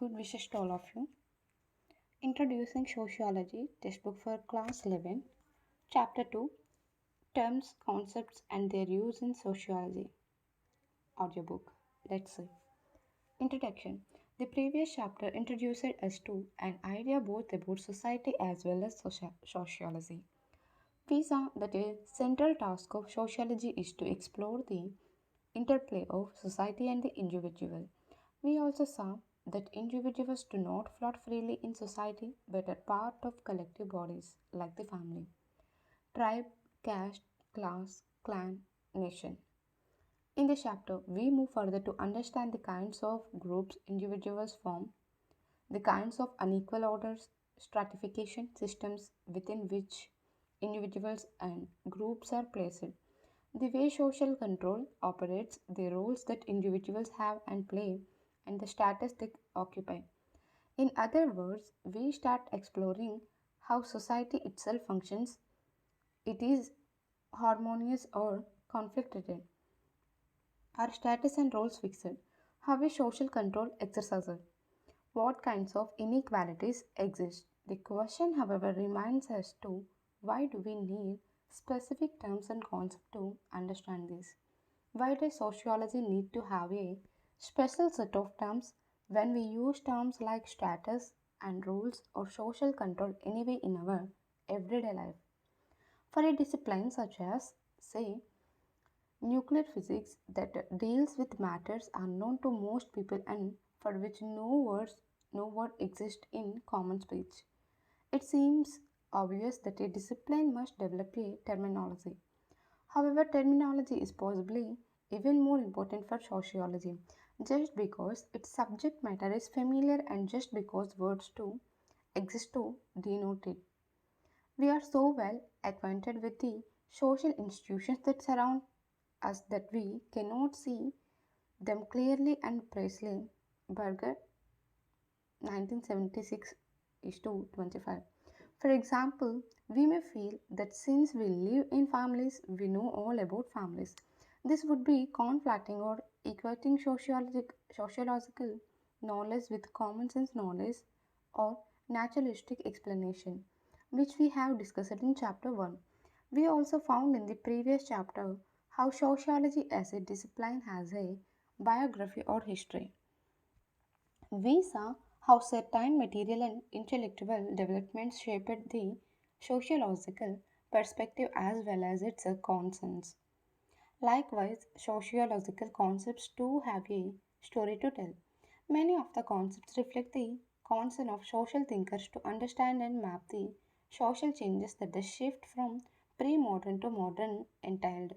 Good wishes to all of you. Introducing Sociology, textbook for class 11, chapter 2, Terms, Concepts and Their Use in Sociology, audiobook. Let's see. Introduction. The previous chapter introduced us to an idea both about society as well as sociology. We saw that a central task of sociology is to explore the interplay of society and the individual. We also saw that individuals do not float freely in society but are part of collective bodies like the family, tribe, caste, class, clan, nation. In this chapter, we move further to understand the kinds of groups individuals form, the kinds of unequal orders, stratification systems within which individuals and groups are placed, the way social control operates, the roles that individuals have and play, and the status they occupy. In other words, we start exploring how society itself functions. It is harmonious or conflict ridden. Are status and roles fixed? How is social control exercised? What kinds of inequalities exist? The question, however, reminds us to why do we need specific terms and concepts to understand this? Why does sociology need to have a special set of terms when we use terms like status and rules or social control anyway in our everyday life? For a discipline such as, say, nuclear physics that deals with matters unknown to most people and for which no word exists in common speech. It seems obvious that a discipline must develop a terminology. However, terminology is possibly even more important for sociology just because its subject matter is familiar and just because words too exist to denote it. We are so well acquainted with the social institutions that surround us that we cannot see them clearly and precisely. Berger, 1976 is to 25. For example, we may feel that since we live in families, we know all about families. This would be conflating or equating sociological knowledge with common sense knowledge or naturalistic explanation, which we have discussed in chapter 1. We also found in the previous chapter how sociology as a discipline has a biography or history. We saw how certain material and intellectual developments shaped the sociological perspective as well as its concerns. Likewise, sociological concepts too have a story to tell. Many of the concepts reflect the concern of social thinkers to understand and map the social changes that the shift from pre modern to modern entailed.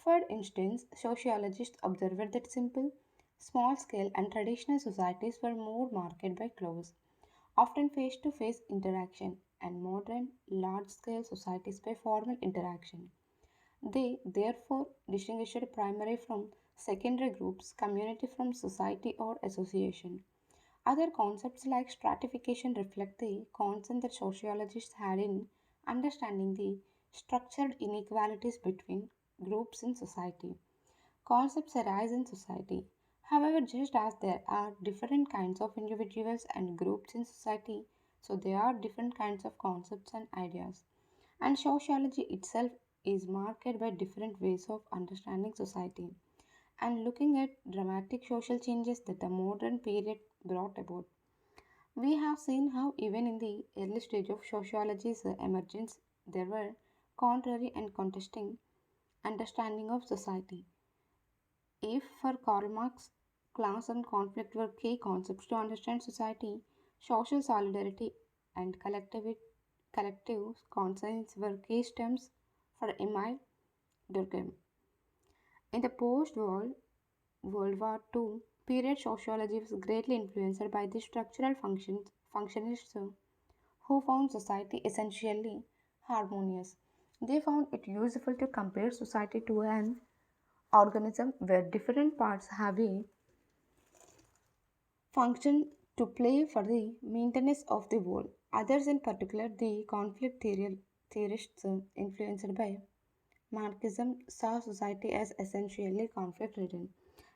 For instance, sociologists observed that simple, small scale, and traditional societies were more marked by close, often face to face interaction, and modern, large scale societies by formal interaction. They therefore distinguished primary from secondary groups, community from society or association. Other concepts like stratification reflect the concern that sociologists had in understanding the structured inequalities between groups in society. Concepts arise in society. However, just as there are different kinds of individuals and groups in society, so there are different kinds of concepts and ideas. And sociology itself is marked by different ways of understanding society and looking at dramatic social changes that the modern period brought about. We have seen how, even in the early stage of sociology's emergence, there were contrary and contesting understanding of society. If for Karl Marx, class and conflict were key concepts to understand society, social solidarity and collective conscience were key terms for Emile Durkheim. In the post-war World War II period, sociology was greatly influenced by the structural functionists who found society essentially harmonious. They found it useful to compare society to an organism where different parts have a function to play for the maintenance of the whole. Others, in particular, the theorists influenced by Marxism, saw society as essentially conflict ridden.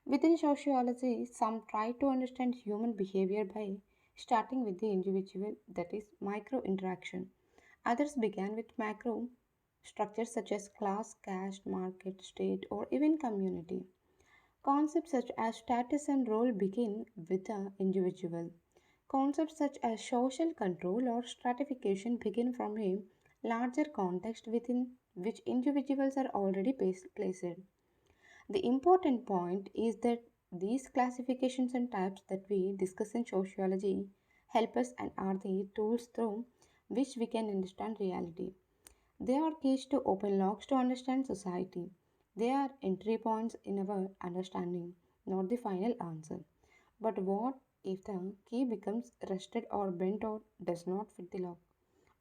Within sociology, some try to understand human behavior by starting with the individual, that is, micro interaction. Others began with macro structures such as class, caste, market, state, or even community. Concepts such as status and role begin with the individual. Concepts such as social control or stratification begin from a larger context within which individuals are already placed. The important point is that these classifications and types that we discuss in sociology help us and are the tools through which we can understand reality. They are keys to open locks to understand society. They are entry points in our understanding, not the final answer. But what if the key becomes rusted or bent or does not fit the lock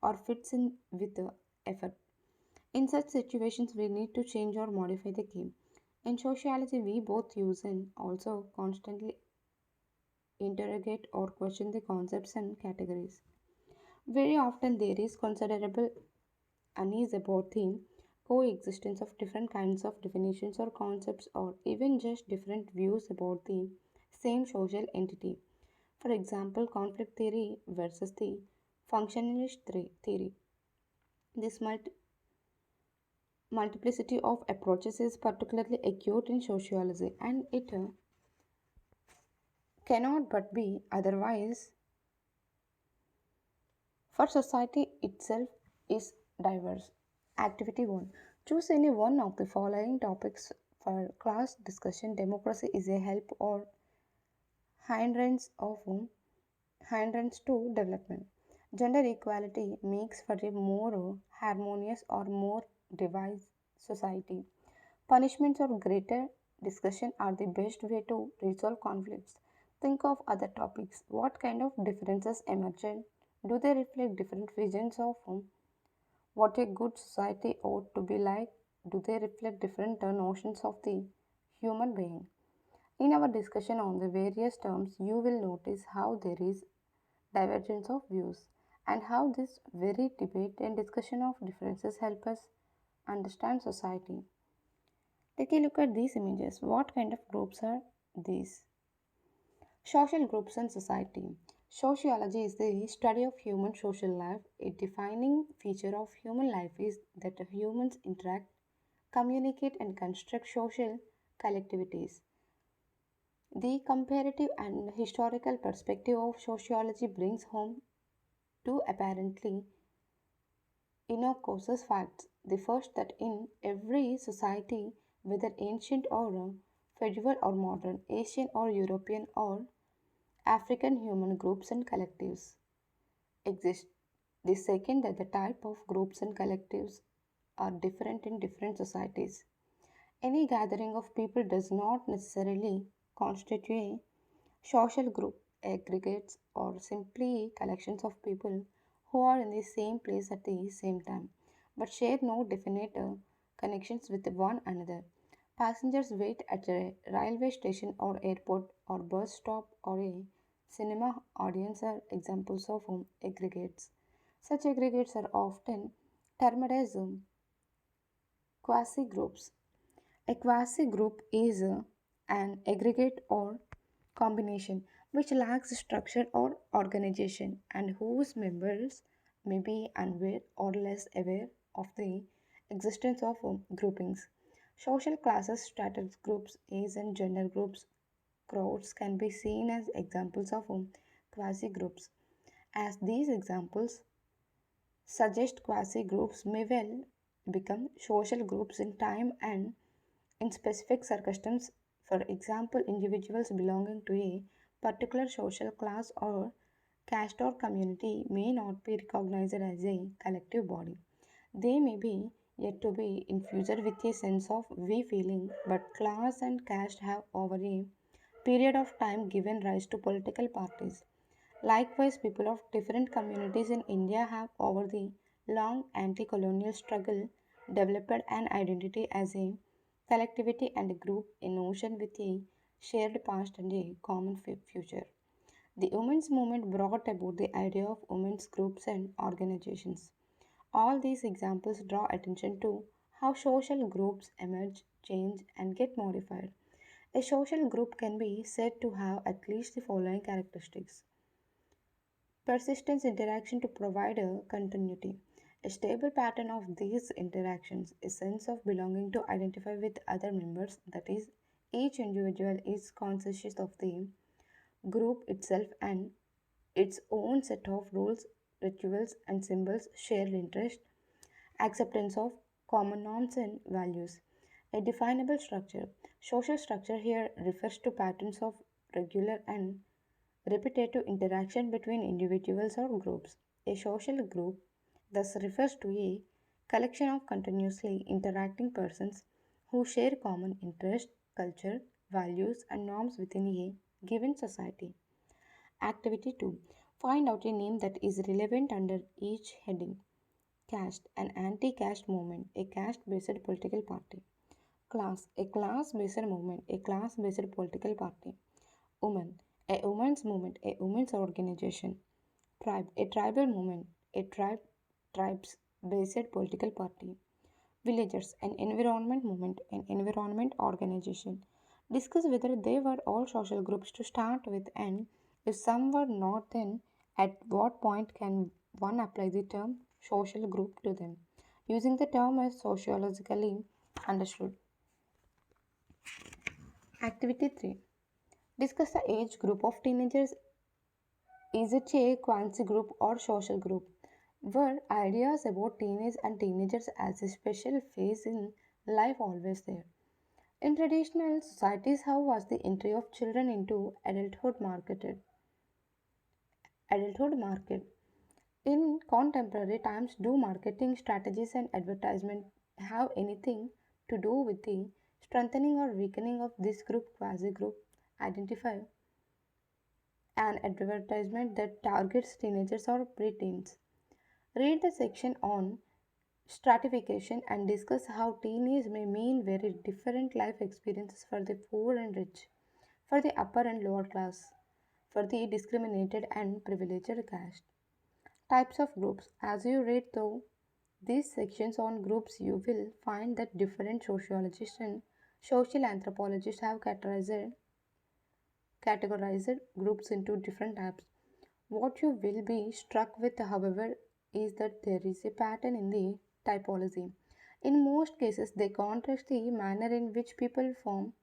or fits in with the effort? In such situations, we need to change or modify the key. In sociology, we both use and also constantly interrogate or question the concepts and categories. Very often, there is considerable unease about the coexistence of different kinds of definitions or concepts, or even just different views about the same social entity. For example, conflict theory versus the functionalist theory. This multiplicity of approaches is particularly acute in sociology, and it cannot but be otherwise for society itself is diverse. Activity 1. Choose any one of the following topics for class discussion. Democracy is a help or hindrance to development. Gender equality makes for a more harmonious or more diverse society. Punishments or greater discussion are the best way to resolve conflicts. Think of other topics. What kind of differences emerge? Do they reflect different visions of what a good society ought to be like? Do they reflect different notions of the human being? In our discussion on the various terms, you will notice how there is divergence of views and how this very debate and discussion of differences help us understand society. Take a look at these images. What kind of groups are these? Social groups and society. Sociology is the study of human social life. A defining feature of human life is that humans interact, communicate, and construct social collectivities. The comparative and historical perspective of sociology brings home two apparently innocuous facts. The first, that in every society, whether ancient or medieval or modern, Asian or European or African, human groups and collectives exist. The second, that the type of groups and collectives are different in different societies. Any gathering of people does not necessarily constitute a social group. Aggregates or simply collections of people who are in the same place at the same time but share no definite connections with one another. Passengers wait at a railway station or airport or bus stop or a cinema audience are examples of aggregates. Such aggregates are often termed as quasi groups. A quasi group is an aggregate or combination which lacks structure or organization and whose members may be unaware or less aware of the existence of groupings. Social classes, status groups, age and gender groups, crowds can be seen as examples of quasi groups. As these examples suggest, quasi groups may well become social groups in time and in specific circumstances. For example, individuals belonging to a particular social class or caste or community may not be recognized as a collective body. They may be yet to be infused with a sense of we feeling, but class and caste have over a period of time given rise to political parties. Likewise, people of different communities in India have over the long anti colonial struggle developed an identity as a collectivity and a group in notion with a shared past and a common future. The women's movement brought about the idea of women's groups and organizations. All these examples draw attention to how social groups emerge, change, and get modified. A social group can be said to have at least the following characteristics: persistence interaction to provide a continuity. A stable pattern of these interactions, a sense of belonging to identify with other members, that is, each individual is conscious of the group itself and its own set of rules, rituals, and symbols, shared interest, acceptance of common norms and values. A definable structure. Social structure here refers to patterns of regular and repetitive interaction between individuals or groups. A social group thus refers to a collection of continuously interacting persons who share common interests, culture, values, and norms within a given society. Activity 2. Find out a name that is relevant under each heading. Caste, an anti caste movement, a caste based political party. Class, a class based movement, a class based political party. Woman, a women's movement, a women's organization. Tribe, a tribal movement, a tribes based political party. Villagers, an environment movement, an environment organization. Discuss whether they were all social groups to start with, and if some were not, then at what point can one apply the term social group to them, using the term as sociologically understood. Activity 3. Discuss the age group of teenagers. Is it a quasi group or social group? Were ideas about teenage and teenagers as a special phase in life always there? In traditional societies, how was the entry of children into adulthood market? In contemporary times, do marketing strategies and advertisement have anything to do with the strengthening or weakening of this group quasi group? Identify an advertisement that targets teenagers or preteens. Read the section on stratification and discuss how teenage may mean very different life experiences for the poor and rich, for the upper and lower class, for the discriminated and privileged caste. Types of groups. As you read through these sections on groups, you will find that different sociologists and social anthropologists have categorized groups into different types. What you will be struck with, however, is that there is a pattern in the typology. In most cases, they contrast the manner in which people form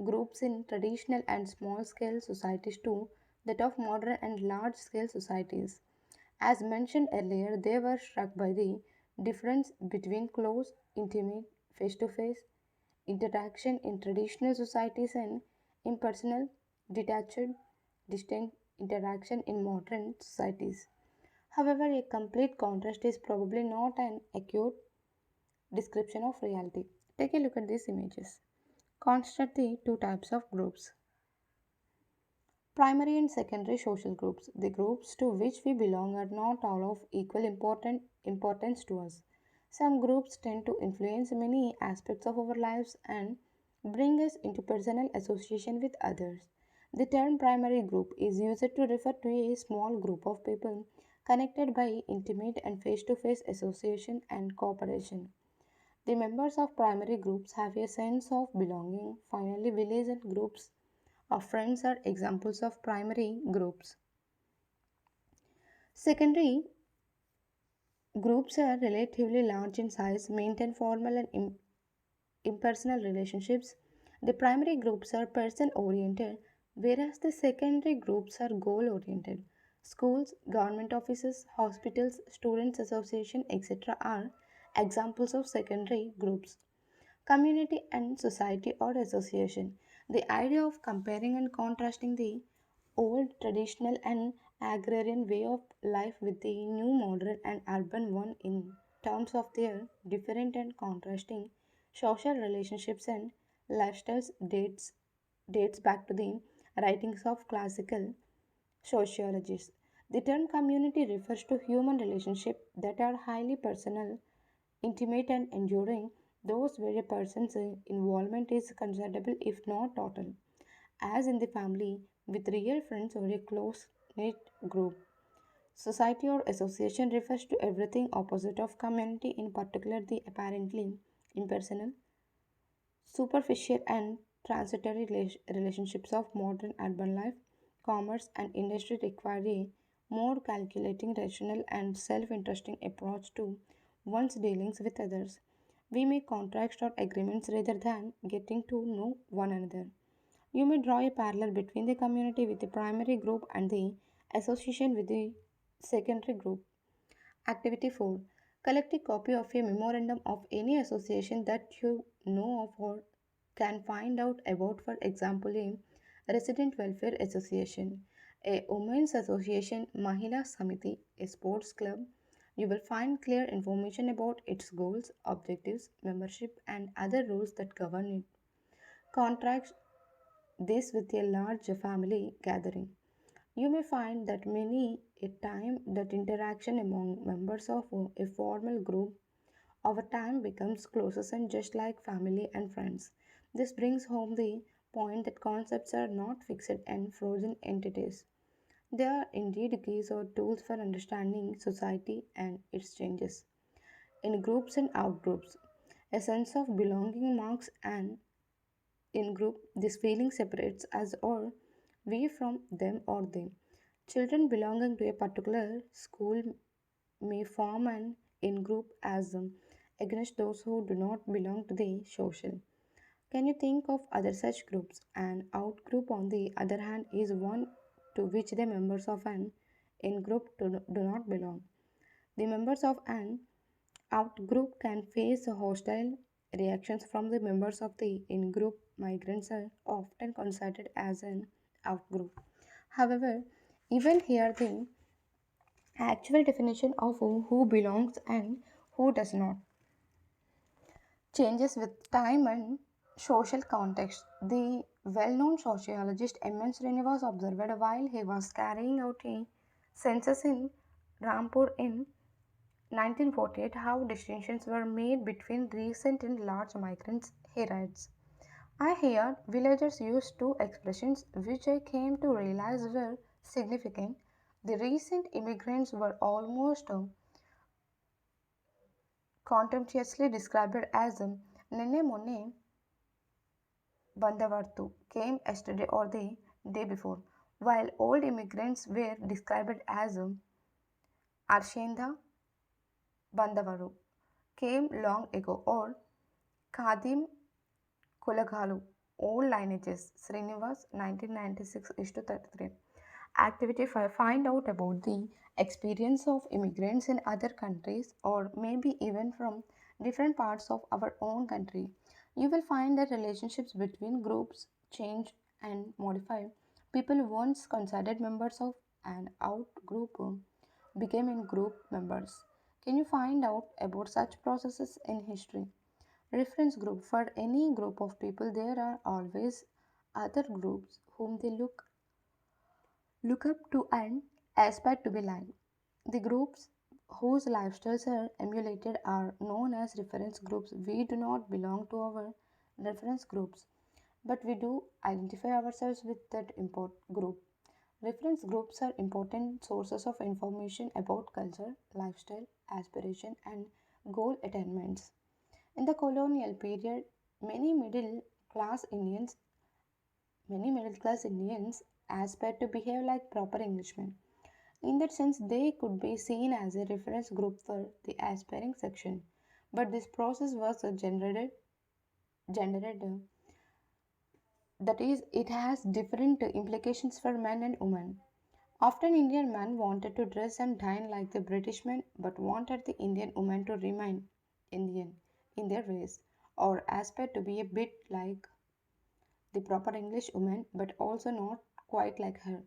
groups in traditional and small scale societies to that of modern and large scale societies. As mentioned earlier, they were struck by the difference between close, intimate, face to face interaction in traditional societies and impersonal, detached, distant interaction in modern societies. However, a complete contrast is probably not an accurate description of reality. Take a look at these images. Construct the two types of groups: primary and secondary social groups. The groups to which we belong are not all of equal importance to us. Some groups tend to influence many aspects of our lives and bring us into personal association with others. The term primary group is used to refer to a small group of people connected by intimate and face to face association and cooperation. The members of primary groups have a sense of belonging. Finally, village and groups of friends are examples of primary groups. Secondary groups are relatively large in size, maintain formal and impersonal relationships. The primary groups are person oriented, whereas the secondary groups are goal oriented. Schools, government offices, hospitals, students' association, etc. are examples of secondary groups. Community and society or association. The idea of comparing and contrasting the old traditional and agrarian way of life with the new modern and urban one in terms of their different and contrasting social relationships and lifestyles dates back to the writings of classical sociologists. The term community refers to human relationships that are highly personal, intimate, and enduring, those where a person's involvement is considerable if not total, as in the family, with real friends or a close knit group. Society or association refers to everything opposite of community, in particular the apparently impersonal, superficial, and transitory relationships of modern urban life, commerce, and industry require a more calculating, rational, and self interesting approach to one's dealings with others. We make contracts or agreements rather than getting to know one another. You may draw a parallel between the community with the primary group and the association with the secondary group. Activity 4. Collect a copy of a memorandum of any association that you know of or can find out about, for example, a resident welfare association, a women's association, Mahila Samiti, a sports club. You will find clear information about its goals, objectives, membership, and other rules that govern it. Contract this with a large family gathering. You may find that many a time that interaction among members of a formal group over time becomes closer and just like family and friends. This brings home the point that concepts are not fixed and frozen entities. They are indeed keys or tools for understanding society and its changes. In groups and outgroups, a sense of belonging marks and in group, this feeling separates us or we from them or they. Children belonging to a particular school may form an in group as against those who do not belong to the social. Can you think of other such groups? An out group, on the other hand, is one to which the members of an in group do not belong. The members of an out-group can face hostile reactions from the members of the in-group. Migrants are often considered as an out-group. However, even here the actual definition of who belongs and who does not changes with time and social context. The well-known sociologist M.N. Srinivas observed while he was carrying out a census in Rampur in 1948 how distinctions were made between recent and large migrants, he writes. I heard villagers use two expressions which I came to realize were significant. The recent immigrants were almost contemptuously described as Nene Mone Bandavartu came yesterday or the day before, while old immigrants were described as Arshenda Bandavaru came long ago or Kadim Kulagalu, Old Lineages, Srinivas, 1996 to 33. Activity 5. Find out about the experience of immigrants in other countries or maybe even from different parts of our own country. You will find that relationships between groups change and modify. People once considered members of an out group became in group members. Can you find out about such processes in history? Reference group. For any group of people, there are always other groups whom they look up to and aspire to be like. The groups whose lifestyles are emulated are known as reference groups. We do not belong to our reference groups, but we do identify ourselves with that import group. Reference groups are important sources of information about culture, lifestyle, aspiration, and goal attainments. In the colonial period, many class Indians many middle class Indians aspired to behave like proper Englishmen. In that sense, they could be seen as a reference group for the aspiring section. But this process was gendered that is, it has different implications for men and women. Often, Indian men wanted to dress and dine like the British men, but wanted the Indian women to remain Indian in their ways, or aspired to be a bit like the proper English woman, but also not quite like her.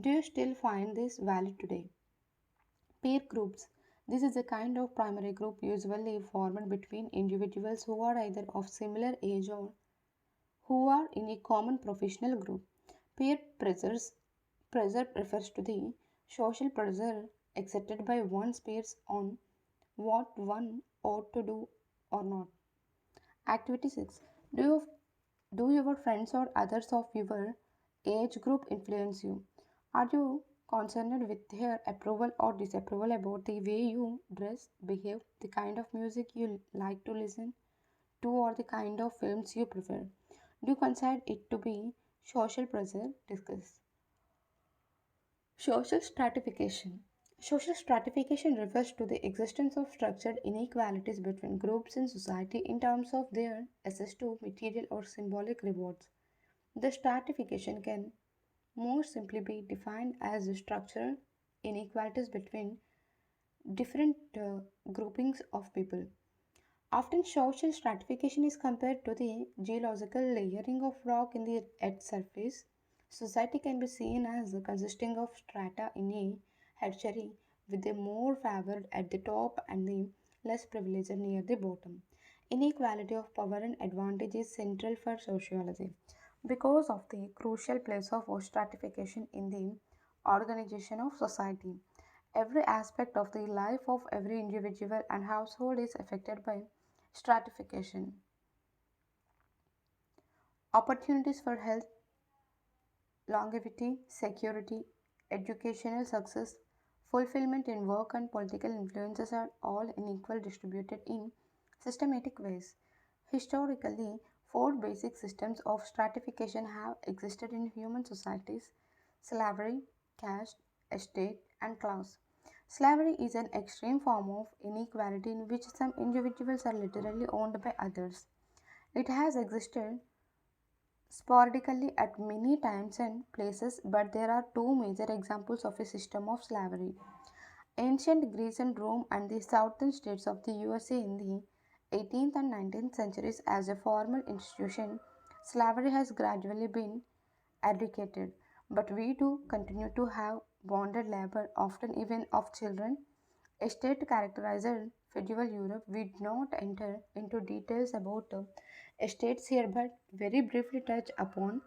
Do you still find this valid today? Peer groups. This is a kind of primary group usually formed between individuals who are either of similar age or who are in a common professional group. Peer pressure refers to the social pressure exerted by one's peers on what one ought to do or not. Activity 6. Do you do your friends or others of your age group influence you? Are you concerned with their approval or disapproval about the way you dress, behave, the kind of music you like to listen to, or the kind of films you prefer? Do you consider it to be social pressure? Discuss. Social stratification. Social stratification refers to the existence of structured inequalities between groups in society in terms of their access to material or symbolic rewards. The stratification can more simply be defined as the structural inequalities between different groupings of people. Often, social stratification is compared to the geological layering of rock in the Earth's surface. Society can be seen as consisting of strata in a hierarchy, with the more favored at the top and the less privileged near the bottom. Inequality of power and advantage is central for sociology because of the crucial place of stratification in the organization of society. Every aspect of the life of every individual and household is affected by stratification. Opportunities for health, longevity, security, educational success, fulfillment in work, and political influences are all unequal distributed in systematic ways. Historically, four basic systems of stratification have existed in human societies: slavery, caste, estate, and class. Slavery is an extreme form of inequality in which some individuals are literally owned by others. It has existed sporadically at many times and places, but there are two major examples of a system of slavery. Ancient Greece and Rome and the southern states of the USA in the 18th and 19th centuries as a formal institution, slavery has gradually been eradicated, but we do continue to have bonded labor, often even of children. A state characterized feudal Europe. We do not enter into details about estates here, but very briefly touch upon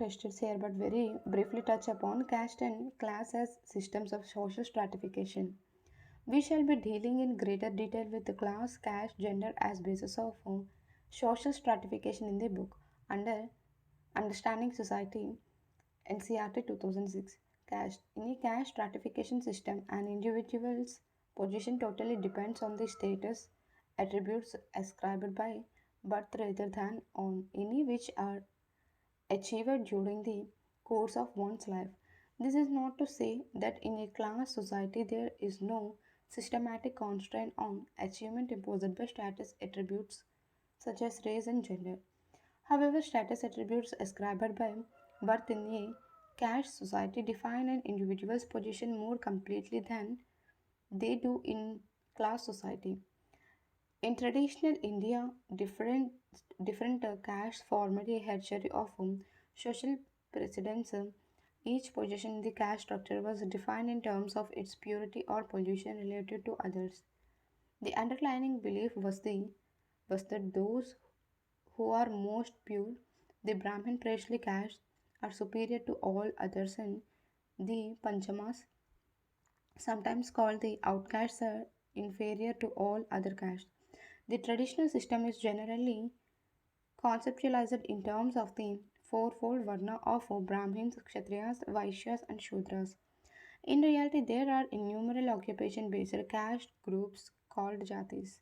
estates here, but very briefly touch upon caste and class as systems of social stratification. We shall be dealing in greater detail with the class, caste, gender as basis of social stratification in the book under Understanding Society NCRT 2006. Caste. In a caste stratification system, an individual's position totally depends on the status attributes ascribed by birth rather than on any which are achieved during the course of one's life. This is not to say that in a class society there is no systematic constraint on achievement imposed by status attributes such as race and gender. However, status attributes ascribed by birth in a caste society define an individual's position more completely than they do in class society. In traditional India, different castes formed a hierarchy of social precedence. Each position in the caste structure was defined in terms of its purity or pollution related to others. The underlying belief was that those who are most pure, the Brahmin priestly caste, are superior to all others, and the Panchamas, sometimes called the outcasts, are inferior to all other castes. The traditional system is generally conceptualized in terms of the fourfold varna of Brahmins, Kshatriyas, Vaishyas, and Shudras. In reality, there are innumerable occupation based caste groups called jatis.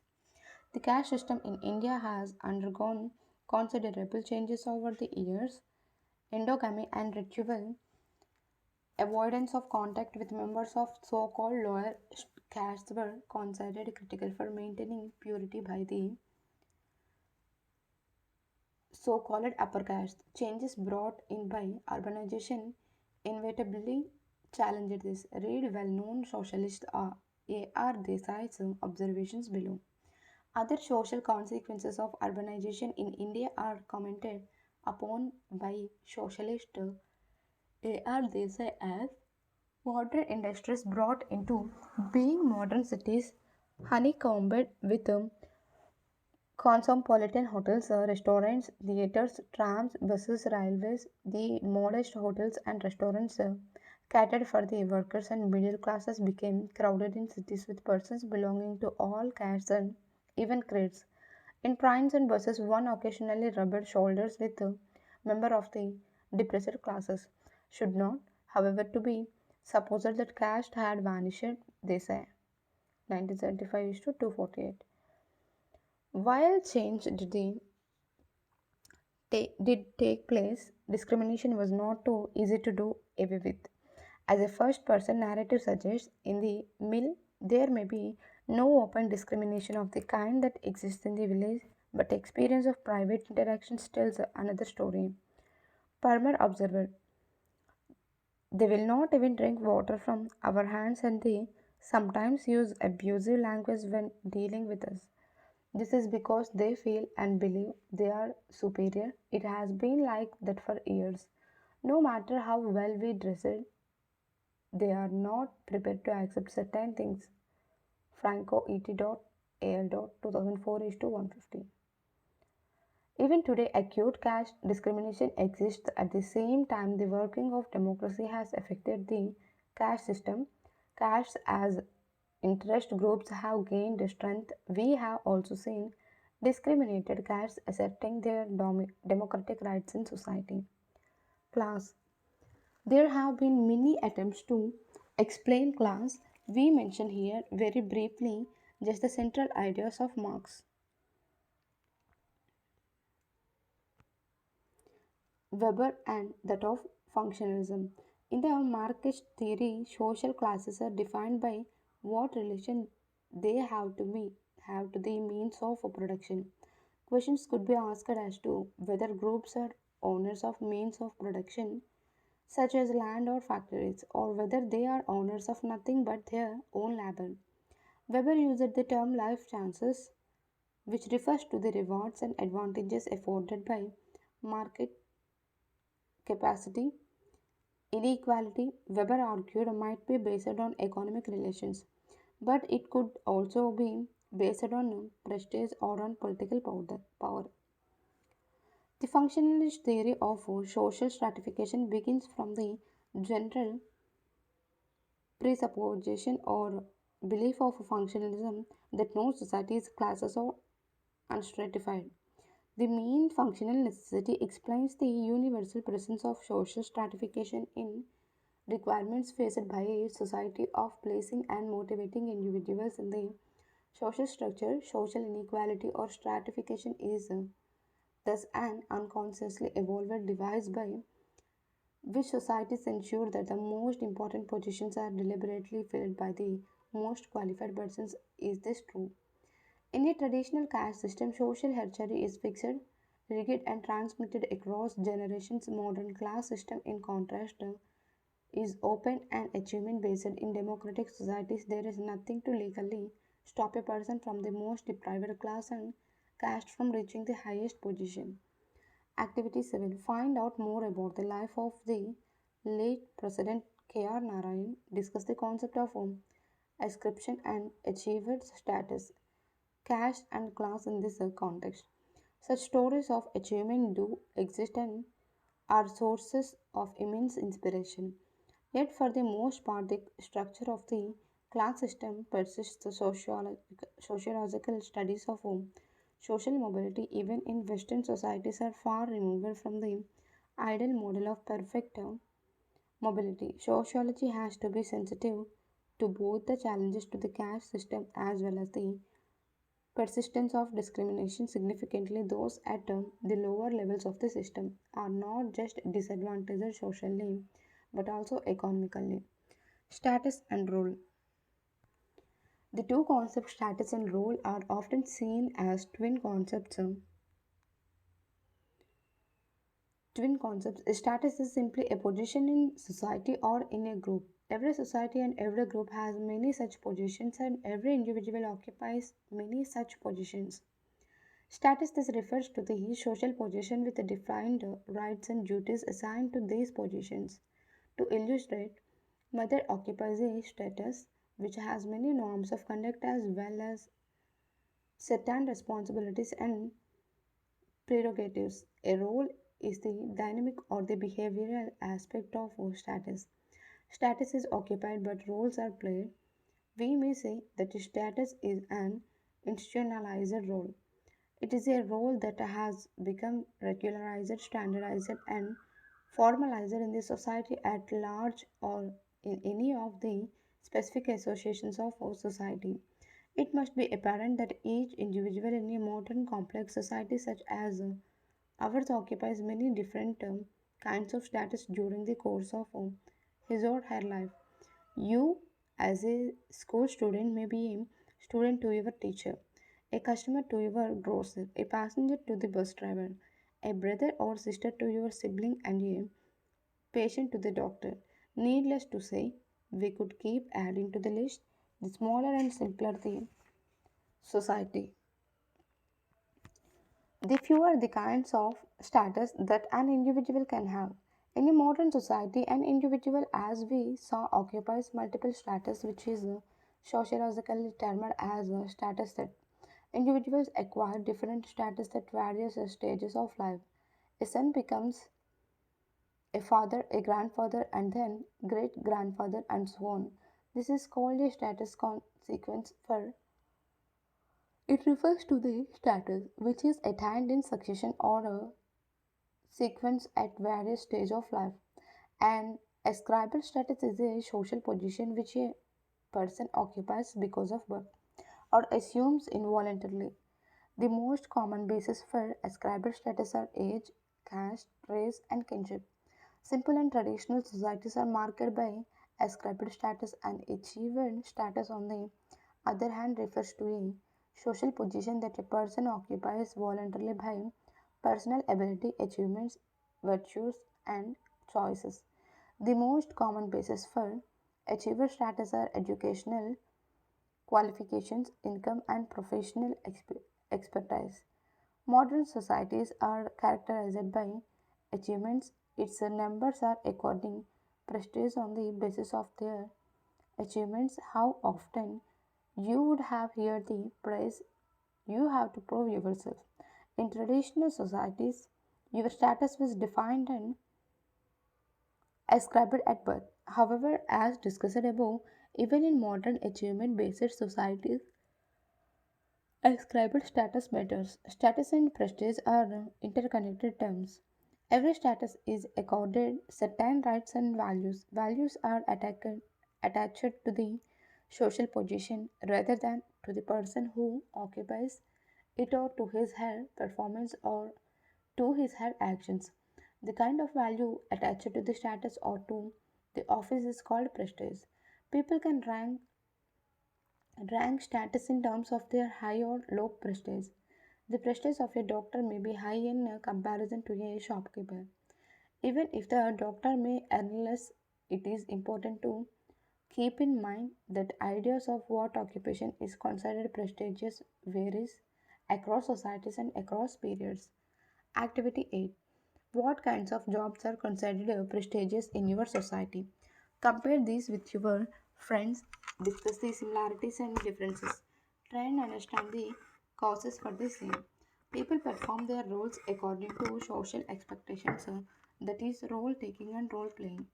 The caste system in India has undergone considerable changes over the years. Endogamy and ritual avoidance of contact with members of so called lower castes were considered critical for maintaining purity by the so called upper caste. Changes brought in by urbanization inevitably challenged this. Read well known socialist A.R. Desai's observations below. Other social consequences of urbanization in India are commented upon by socialist A.R. Desai as modern industries brought into being modern cities honeycombed with cosmopolitan hotels, restaurants, theaters, trams, buses, railways. The modest hotels and restaurants catered for the workers and middle classes became crowded in cities with persons belonging to all castes and even creeds. In trains and buses, one occasionally rubbed shoulders with member of the depressed classes. Should not, however, to be supposed that caste had vanished, they say. 1975 is to 248. While change did take place, discrimination was not too easy to do away with. As a first person narrative suggests, in the mill there may be no open discrimination of the kind that exists in the village, but experience of private interactions tells another story. Palmer observed, they will not even drink water from our hands and they sometimes use abusive language when dealing with us. This is because they feel and believe they are superior. It has been like that for years. No matter how well we dress it, they are not prepared to accept certain things. Franco et.al. 2004 is to 150. Even today, acute caste discrimination exists at the same time the working of democracy has affected the caste system. Castes as interest groups have gained strength. We have also seen discriminated castes asserting their democratic rights in society. Class. There have been many attempts to explain class. We mention here very briefly just the central ideas of Marx, Weber, and that of functionalism. In the Marxist theory, social classes are defined by what relation they have to the means of production. Questions could be asked as to whether groups are owners of means of production such as land or factories, or whether they are owners of nothing but their own labor. Weber used the term life chances, which refers to the rewards and advantages afforded by market capacity. Inequality, Weber argued, might be based on economic relations, but it could also be based on prestige or on political power. The functionalist theory of social stratification begins from the general presupposition or belief of functionalism that no society's classes are unstratified. The mean functional necessity explains the universal presence of social stratification in requirements faced by a society of placing and motivating individuals in the social structure. Social inequality or stratification is thus an unconsciously evolved device by which societies ensure that the most important positions are deliberately filled by the most qualified persons. Is this true? In a traditional caste system, social hierarchy is fixed, rigid, and transmitted across generations. Modern class system, in contrast, is open and achievement based. In democratic societies, there is nothing to legally stop a person from the most deprived class and caste from reaching the highest position. Activity 7. Find out more about the life of the late President K.R. Narayan. Discuss the concept of ascription and achieved status, caste, and class in this context. Such stories of achievement do exist and are sources of immense inspiration. Yet, for the most part, the structure of the class system persists. The sociological studies of social mobility, even in Western societies, are far removed from the ideal model of perfect mobility. Sociology has to be sensitive to both the challenges to the caste system as well as the persistence of discrimination. Significantly, those at the lower levels of the system are not just disadvantaged socially but also economically. Status and role. The two concepts, status and role, are often seen as twin concepts. Status is simply a position in society or in a group. Every society and every group has many such positions, and every individual occupies many such positions. Status thus refers to the social position with the defined rights and duties assigned to these positions. To illustrate, mother occupies a status which has many norms of conduct as well as certain responsibilities and prerogatives. A role is the dynamic or the behavioral aspect of status. Status is occupied but roles are played. We may say that status is an institutionalized role. It is a role that has become regularized, standardized, and formalized in the society at large or in any of the specific associations of our society. It must be apparent that each individual in a modern complex society such as ours occupies many different kinds of status during the course of his or her life. You, as a school student, may be a student to your teacher, a customer to your grocer, a passenger to the bus driver, a brother or sister to your sibling, and a patient to the doctor. Needless to say, we could keep adding to the list. The smaller and simpler the society, the fewer the kinds of status that an individual can have. In a modern society, an individual, as we saw, occupies multiple status, which is sociologically termed as a status set. Individuals acquire different status at various stages of life. A son becomes a father, a grandfather, and then great grandfather, and so on. This is called a status consequence for it refers to the status which is attained in succession or a sequence at various stages of life. An ascribal status is a social position which a person occupies because of birth or assumes involuntarily. The most common basis for ascribal status are age, caste, race, and kinship. Simple and traditional societies are marked by ascribed status, and achieved status, on the other hand, refers to a social position that a person occupies voluntarily by personal ability, achievements, virtues, and choices. The most common basis for achiever status are educational qualifications, income, and professional expertise. Modern societies are characterized by achievements. Its numbers are according prestige on the basis of their achievements. How often you would have heard the praise you have to prove yourself. In traditional societies, your status was defined and ascribed at birth. However, as discussed above, even in modern achievement based societies, ascribed status matters. Status and prestige are interconnected terms. Every status is accorded certain rights and values. Values are attached to the social position rather than to the person who occupies it or to his her performance or to his her actions. The kind of value attached to the status or to the office is called prestige. People can rank status in terms of their high or low prestige. The prestige of a doctor may be high in comparison to a shopkeeper. Even if the doctor may earn less, it is important to keep in mind that ideas of what occupation is considered prestigious varies across societies and across periods. Activity 8. What kinds of jobs are considered prestigious in your society? Compare these with your friends, discuss the similarities and differences. Try and understand the causes for the same. People perform their roles according to social expectations, that is, role taking and role playing.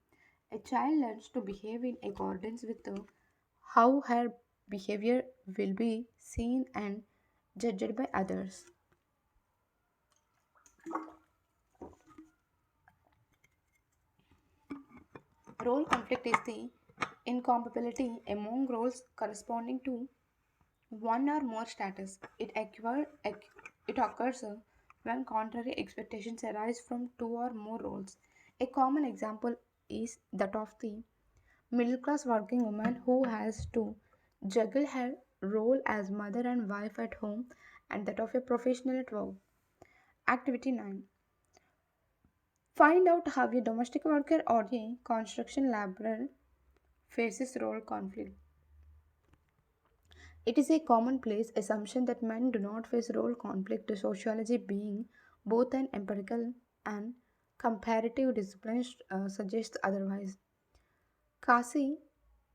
A child learns to behave in accordance with how her behavior will be seen and judged by others. Role conflict is the incompatibility among roles corresponding to one or more status. It occurs when contrary expectations arise from two or more roles. A common example is that of the middle class working woman who has to juggle her role as mother and wife at home and that of a professional at work. Activity 9. Find out how a domestic worker or a construction laborer faces role conflict. It is a commonplace assumption that men do not face role conflict, sociology being both an empirical and comparative discipline suggests otherwise. Kasi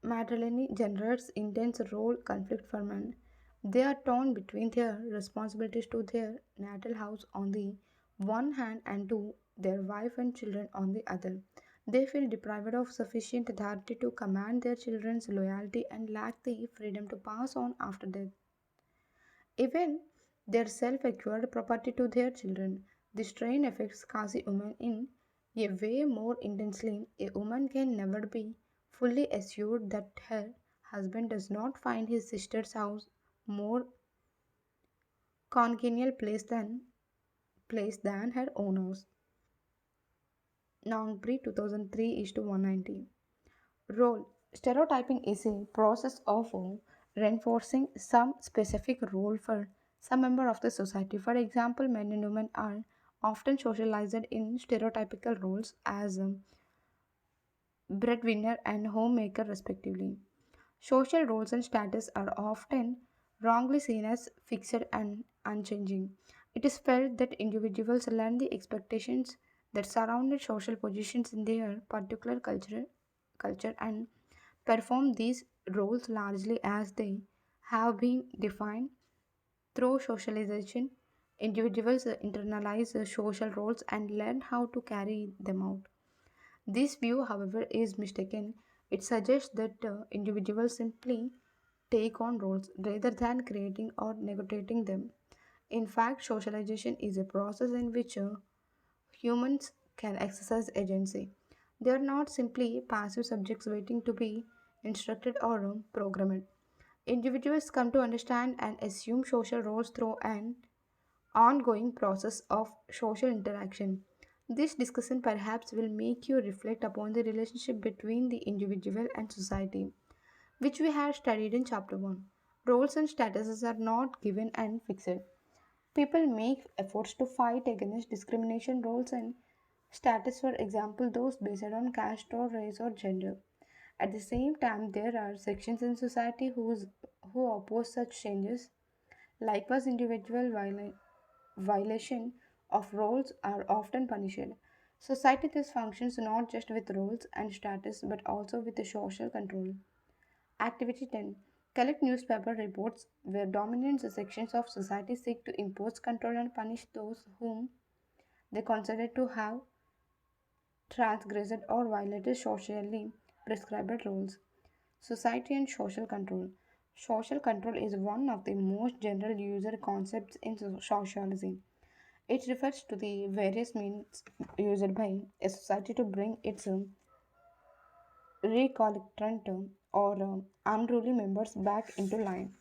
Madeline generates intense role conflict for men. They are torn between their responsibilities to their natal house on the one hand and to their wife and children on the other. They feel deprived of sufficient authority to command their children's loyalty and lack the freedom to pass on after death. Even their self-acquired property to their children. This strain affects Kasi women in a way more intensely. A woman can never be fully assured that her husband does not find his sister's house more congenial place than her own house. Nangpri 2003 is to 190. Role stereotyping is a process of reinforcing some specific role for some member of the society. For example, men and women are often socialized in stereotypical roles as breadwinner and homemaker, respectively. Social roles and status are often wrongly seen as fixed and unchanging. It is felt that individuals learn the expectations that surrounded social positions in their particular culture and perform these roles largely as they have been defined through socialization. Individuals internalize the social roles and learn how to carry them out. This view, however, is mistaken. It suggests that individuals simply take on roles rather than creating or negotiating them. In fact, socialization is a process in which humans can exercise agency. They are not simply passive subjects waiting to be instructed or programmed. Individuals come to understand and assume social roles through an ongoing process of social interaction. This discussion perhaps will make you reflect upon the relationship between the individual and society, which we have studied in chapter 1. Roles and statuses are not given and fixed. People make efforts to fight against discrimination roles and status, for example, those based on caste or race or gender. At the same time, there are sections in society who oppose such changes. Likewise, violation of roles are often punished. Society thus functions not just with roles and status but also with the social control. Activity 10. Collect newspaper reports where dominant sections of society seek to impose control and punish those whom they consider to have transgressed or violated socially prescribed rules. Society and social control. Social control is one of the most general user concepts in sociology. It refers to the various means used by a society to bring its recalcitrant or unruly members back into line.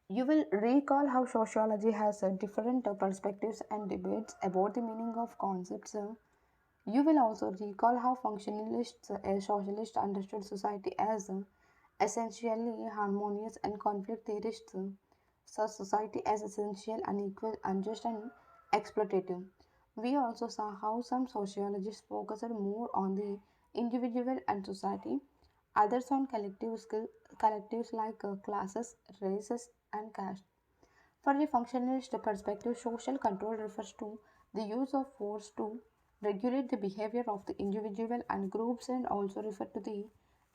You will recall how sociology has different perspectives and debates about the meaning of concepts. You will also recall how functionalists and socialists understood society as essentially harmonious and conflict theorists saw society as essential, unequal, unjust, and exploitative. We also saw how some sociologists focused more on the individual and society, others on collectives like classes, races, and caste. For a functionalist perspective, social control refers to the use of force to regulate the behavior of the individual and groups and also refer to the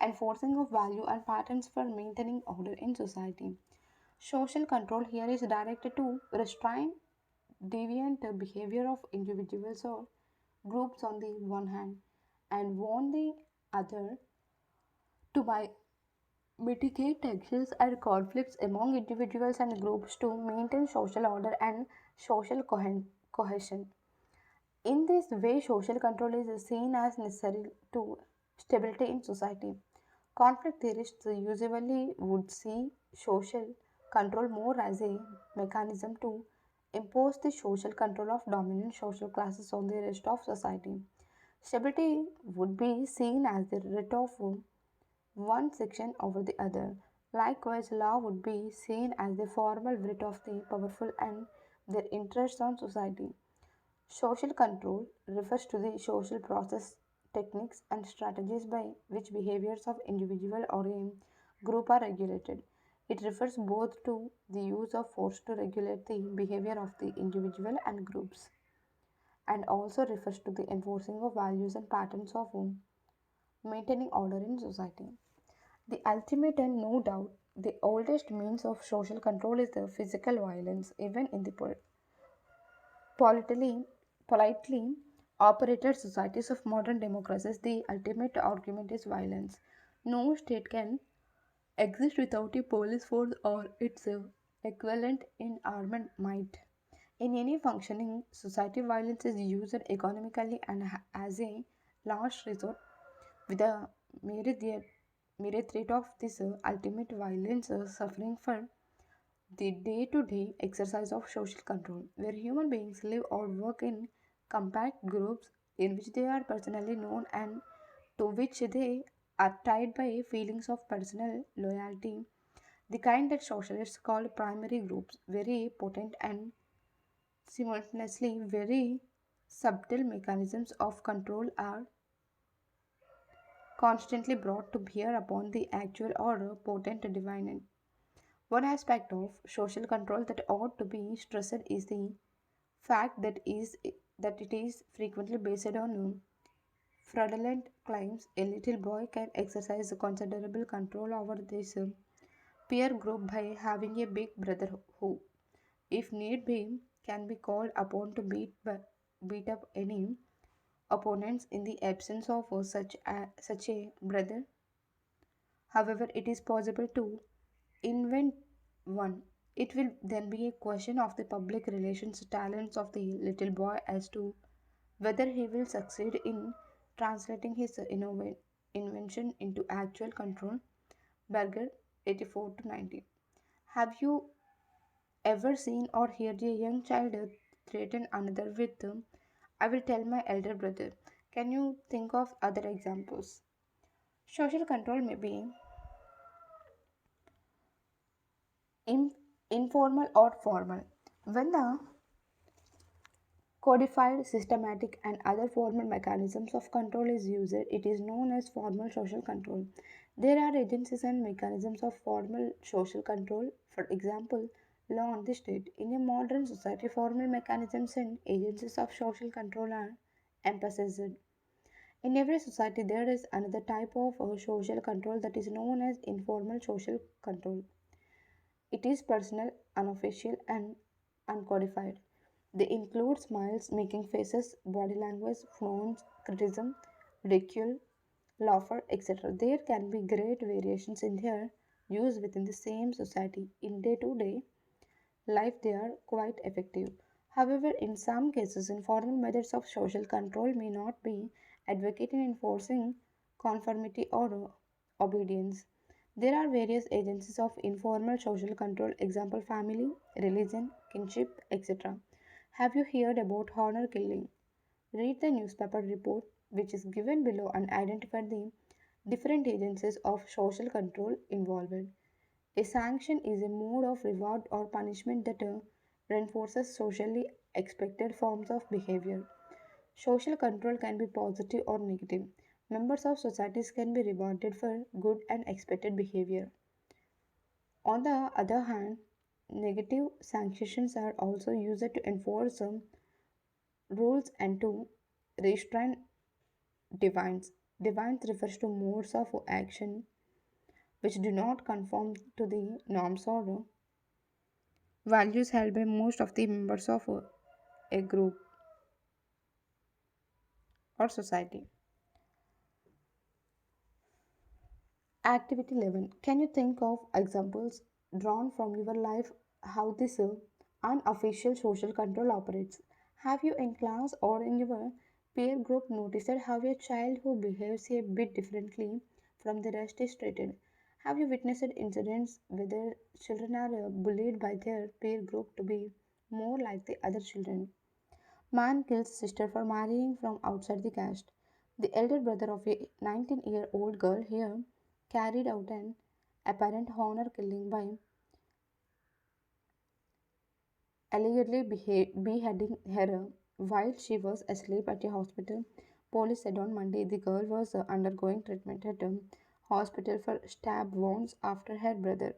enforcing of value and patterns for maintaining order in society. Social control here is directed to restrain deviant behavior of individuals or groups on the one hand and on the other to mitigate tensions and conflicts among individuals and groups to maintain social order and social cohesion. In this way, social control is seen as necessary to stability in society. Conflict theorists usually would see social control more as a mechanism to impose the social control of dominant social classes on the rest of society. Stability would be seen as the right of one section over the other. Likewise, law would be seen as the formal right of the powerful and their interests on society. Social control refers to the social process, techniques, and strategies by which behaviors of individual or a group are regulated. It refers both to the use of force to regulate the behavior of the individual and groups, and also refers to the enforcing of values and patterns of maintaining order in society. The ultimate and no doubt the oldest means of social control is the physical violence, even in the politely, politely operated societies of modern democracies. The ultimate argument is violence. No state can exist without a police force or its equivalent in armed might. In any functioning society, violence is used economically and as a last resort, with the mere, the mere threat of this ultimate violence suffering for the day to day exercise of social control, where human beings live or work in compact groups in which they are personally known and to which they are tied by feelings of personal loyalty, the kind that socialists call primary groups, very potent and simultaneously very subtle mechanisms of control are constantly brought to bear upon the actual or potent divinant. One aspect of social control that ought to be stressed is the fact that it is frequently based on fraudulent claims. A little boy can exercise considerable control over this peer group by having a big brother who, if need be, can be called upon to beat up any opponents in the absence of such a brother. However, it is possible to invent one. It will then be a question of the public relations talents of the little boy as to whether he will succeed in translating his invention into actual control. Berger, 84 to 90. Have you ever seen or heard a young child threaten another with, I will tell my elder brother? Can you think of other examples? Social control may be in, informal or formal. When the codified, systematic, and other formal mechanisms of control is used, it is known as formal social control. There are agencies and mechanisms of formal social control, for example, law on the state. In a modern society, formal mechanisms and agencies of social control are emphasized. In every society, there is another type of social control that is known as informal social control. It is personal, unofficial, and uncodified. They include smiles, making faces, body language, frowns, criticism, ridicule, laughter, etc. There can be great variations in their use within the same society. In day to day life, they are quite effective. However, in some cases, informal methods of social control may not be advocating enforcing conformity or obedience. There are various agencies of informal social control, example family, religion, kinship, etc. Have you heard about honor killing? Read the newspaper report which is given below and identify the different agencies of social control involved. A sanction is a mode of reward or punishment that reinforces socially expected forms of behavior. Social control can be positive or negative. Members of societies can be rewarded for good and expected behavior. On the other hand, negative sanctions are also used to enforce rules and to restrain deviance. Deviance refers to modes of action which do not conform to the norms or values held by most of the members of a group or society. Activity 11. Can you think of examples drawn from your life how this unofficial social control operates? Have you in class or in your peer group noticed how a child who behaves a bit differently from the rest is treated? Have you witnessed incidents where children are bullied by their peer group to be more like the other children? Man kills sister for marrying from outside the caste. The elder brother of a 19-year-old girl here carried out an apparent honor killing by allegedly beheading her while she was asleep at a hospital. Police said on Monday the girl was undergoing treatment at a hospital for stab wounds after her brother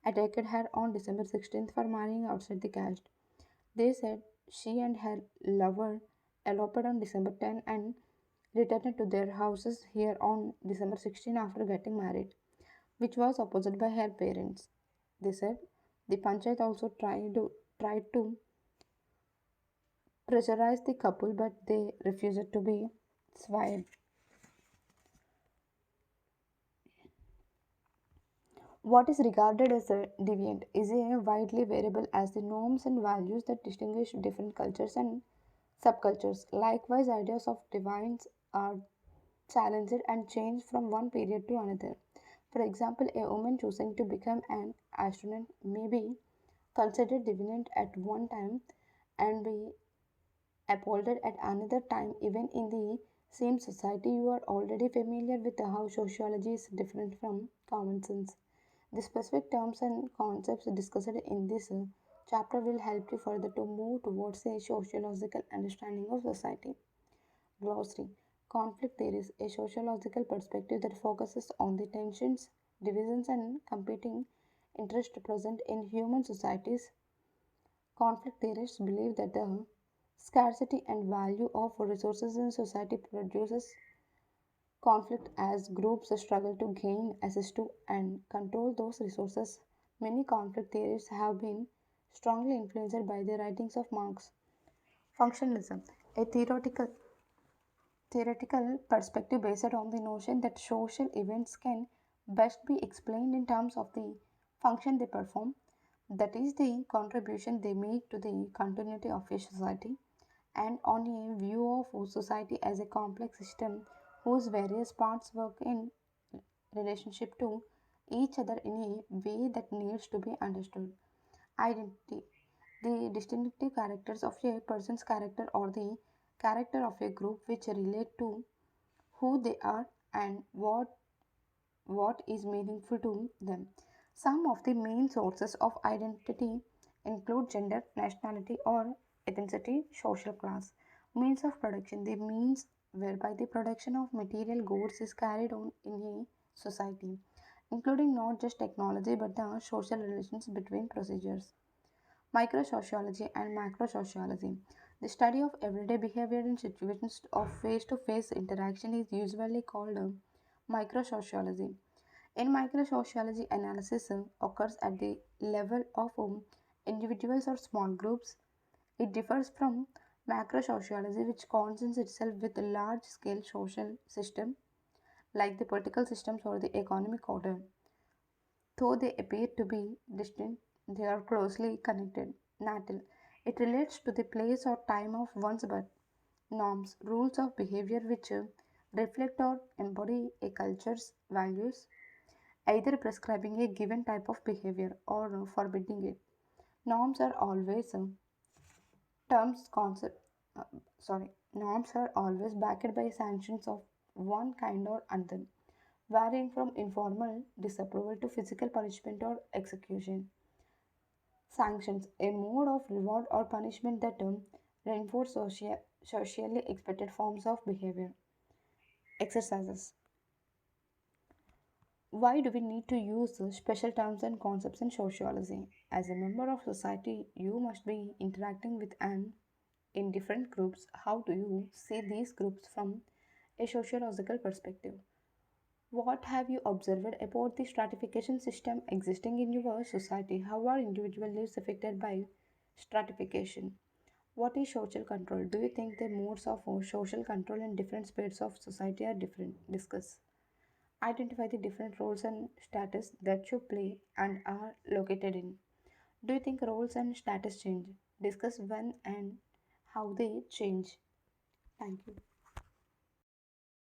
attacked her on December 16th for marrying outside the caste. They said she and her lover eloped on December 10 and returned to their houses here on December 16 after getting married, which was opposed by her parents. They said the panchayat also tried to pressurize the couple, but they refused to be swayed. What is regarded as a deviant is a widely variable as the norms and values that distinguish different cultures and subcultures. Likewise, ideas of divines are challenged and changed from one period to another. For example, a woman choosing to become an astronaut may be considered deviant at one time and be applauded at another time, even in the same society. You are already familiar with how sociology is different from common sense. The specific terms and concepts discussed in this chapter will help you further to move towards a sociological understanding of society. Glossary. Conflict theory is a sociological perspective that focuses on the tensions, divisions, and competing interests present in human societies. Conflict theorists believe that the scarcity and value of resources in society produces conflict as groups struggle to gain access to and control those resources. Many conflict theories have been strongly influenced by the writings of Marx. Functionalism, a theoretical perspective based on the notion that social events can best be explained in terms of the function they perform, that is, the contribution they make to the continuity of a society, and on a view of society as a complex system whose various parts work in relationship to each other in a way that needs to be understood. Identity, the distinctive characters of a person's character or the character of a group which relate to who they are and what is meaningful to them. Some of the main sources of identity include gender, nationality, or ethnicity, social class, means of production, the means whereby the production of material goods is carried on in a society, including not just technology but the social relations between procedures. Microsociology and macrosociology. The study of everyday behavior in situations of face to face interaction is usually called microsociology. In microsociology, analysis occurs at the level of individuals or small groups. It differs from macrosociology, which concerns itself with a large scale social system like the political systems or the economic order. Though they appear to be distinct, they are closely connected. Natal. It relates to the place or time of one's birth. Norms, rules of behavior which reflect or embody a culture's values, either prescribing a given type of behavior or forbidding it. Norms are always terms concept. Uh, Norms are always backed by sanctions of one kind or another, varying from informal disapproval to physical punishment or execution. Sanctions, a mode of reward or punishment that reinforce socially expected forms of behavior. Exercises. Why do we need to use special terms and concepts in sociology? As a member of society, you must be interacting with and in different groups. How do you see these groups from a sociological perspective? What have you observed about the stratification system existing in your society? How are individual lives affected by stratification? What is social control? Do you think the modes of social control in different spheres of society are different? Discuss. Identify the different roles and status that you play and are located in. Do you think roles and status change? Discuss when and how they change. Thank you.